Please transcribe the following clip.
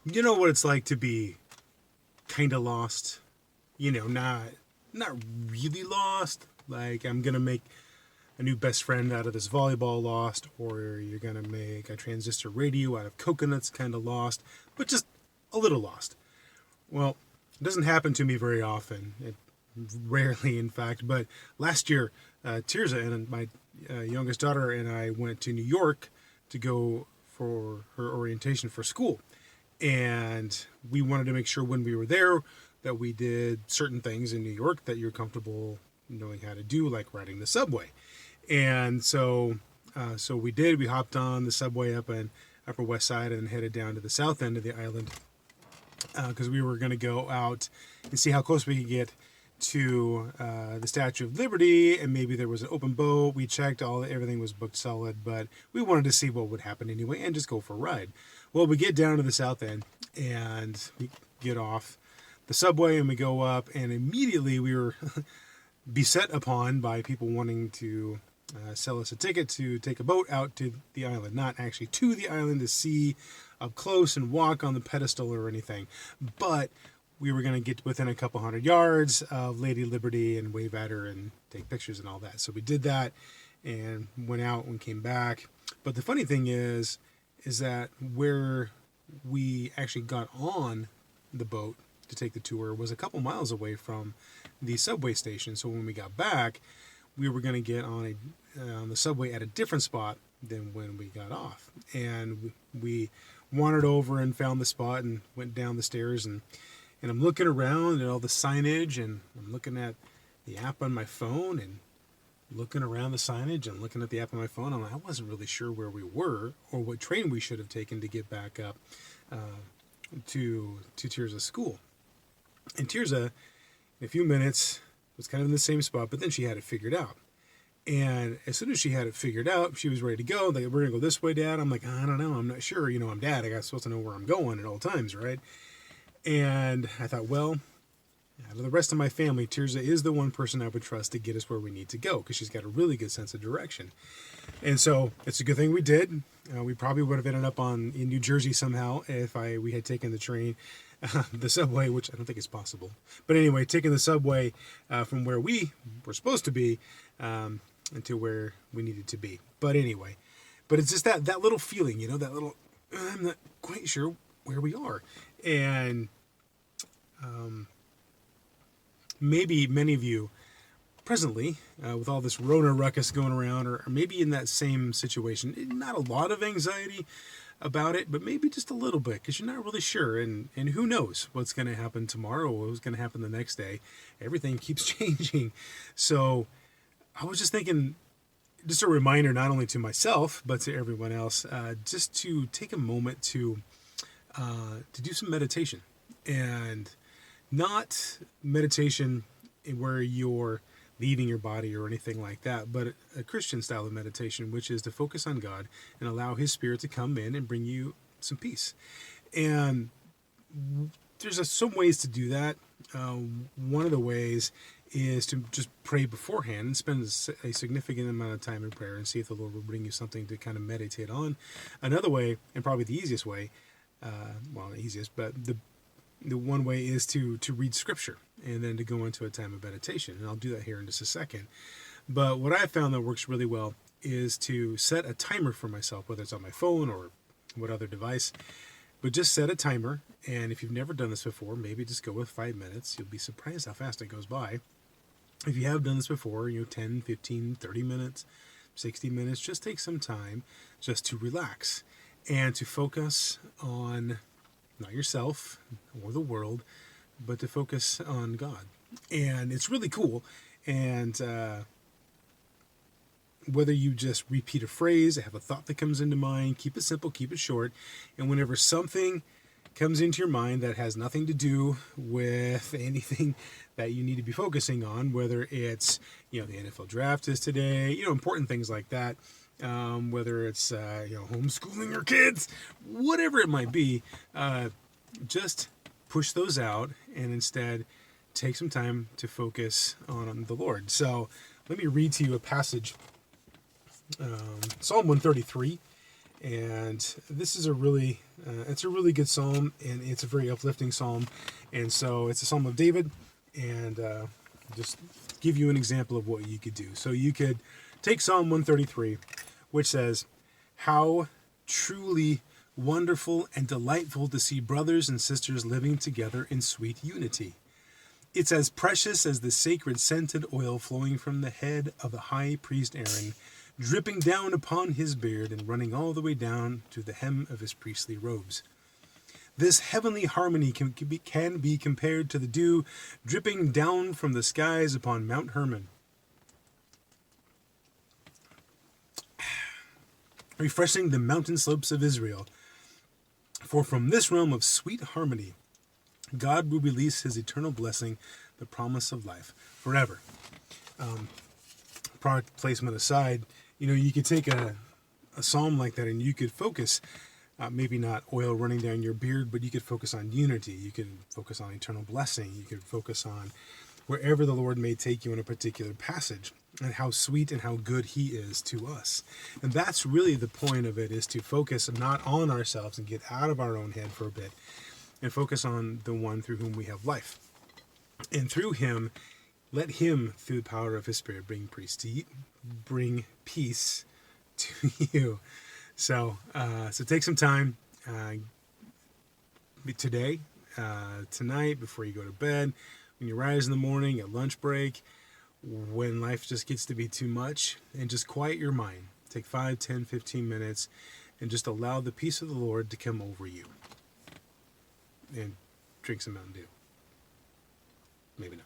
You know what it's like to be kind of lost? Not really lost. Like I'm gonna make a new best friend out of this volleyball lost, or you're gonna make a transistor radio out of coconuts kind of lost, but just a little lost. Well, it doesn't happen to me very often. It rarely, in fact. But last year, Tirza and my youngest daughter and I went to New York to go for her orientation for school, and we wanted to make sure when we were there that we did certain things in New York that you're comfortable knowing how to do, like riding the subway. And so we did. We hopped on the subway up in Upper West Side and headed down to the south end of the island because we were going to go out and see how close we could get to the Statue of Liberty, and maybe there was an open boat. We checked everything was booked solid, but we wanted to see what would happen anyway and just go for a ride. Well, we get down to the south end and we get off the subway and we go up, and immediately we were beset upon by people wanting to sell us a ticket to take a boat out to the island. Not actually to the island to see up close and walk on the pedestal or anything, but we were going to get within a couple hundred yards of Lady Liberty and wave at her and take pictures and all that. So we did that and went out and came back. But the funny thing is that where we actually got on the boat to take the tour was a couple miles away from the subway station. So when we got back, we were going to get on the subway at a different spot than when we got off. And we wandered over and found the spot and went down the stairs, and I'm looking around at all the signage, and I'm looking at the app on my phone and looking around the signage and looking at the app on my phone. I wasn't really sure where we were or what train we should have taken to get back up to Tirza's school. And Tirza, in a few minutes, was kind of in the same spot, but then she had it figured out. And as soon as she had it figured out, she was ready to go. Like, we're going to go this way, Dad. I'm like, I don't know. I'm not sure. I'm Dad. I'm supposed to know where I'm going at all times, right? And I thought, well, out of the rest of my family, Tirza is the one person I would trust to get us where we need to go because she's got a really good sense of direction. And so it's a good thing we did. We probably would have ended up in New Jersey somehow if we had taken the train, the subway, which I don't think is possible. But anyway, taking the subway from where we were supposed to be into where we needed to be. But anyway, it's just that little feeling, that little, I'm not quite sure where we are. And maybe many of you presently, with all this Rona ruckus going around, or maybe in that same situation, not a lot of anxiety about it, but maybe just a little bit, because you're not really sure, and who knows what's going to happen tomorrow, what's going to happen the next day. Everything keeps changing. So I was just thinking, just a reminder, not only to myself, but to everyone else, just to take a moment to do some meditation. And not meditation where you're leaving your body or anything like that, but a Christian style of meditation, which is to focus on God and allow His Spirit to come in and bring you some peace. And there's some ways to do that. One of the ways is to just pray beforehand and spend a significant amount of time in prayer and see if the Lord will bring you something to kind of meditate on. Another way, and probably the easiest way, not easiest, but the one way is to read scripture and then to go into a time of meditation. And I'll do that here in just a second. But what I found that works really well is to set a timer for myself, whether it's on my phone or what other device, but just set a timer. And if you've never done this before, maybe just go with 5 minutes. You'll be surprised how fast it goes by. If you have done this before, 10, 15, 30 minutes, 60 minutes, just take some time just to relax and to focus on not yourself or the world, but to focus on God. And it's really cool. And whether you just repeat a phrase, have a thought that comes into mind, keep it simple, keep it short. And whenever something comes into your mind that has nothing to do with anything that you need to be focusing on, whether it's, the NFL draft is today, important things like that, whether it's, homeschooling your kids, whatever it might be, just push those out and instead take some time to focus on the Lord. So let me read to you a passage, Psalm 133, And this is a really, it's a really good psalm, and it's a very uplifting psalm. And so it's a psalm of David, and just give you an example of what you could do. So you could take Psalm 133, which says, "How truly wonderful and delightful to see brothers and sisters living together in sweet unity. It's as precious as the sacred scented oil flowing from the head of the high priest Aaron, dripping down upon his beard and running all the way down to the hem of his priestly robes. This heavenly harmony can be compared to the dew dripping down from the skies upon Mount Hermon, refreshing the mountain slopes of Israel. For from this realm of sweet harmony, God will release his eternal blessing, the promise of life forever." Product placement aside, you could take a psalm like that and you could focus, maybe not oil running down your beard, but you could focus on unity. You could focus on eternal blessing. You could focus on wherever the Lord may take you in a particular passage, and how sweet and how good he is to us. And that's really the point of it, is to focus not on ourselves and get out of our own head for a bit and focus on the one through whom we have life. And through him, let him, through the power of his Spirit, bring peace to you. So take some time today, tonight, before you go to bed, when you rise in the morning, at lunch break, when life just gets to be too much, and just quiet your mind. Take 5, 10, 15 minutes and just allow the peace of the Lord to come over you. And drink some Mountain Dew. Maybe not.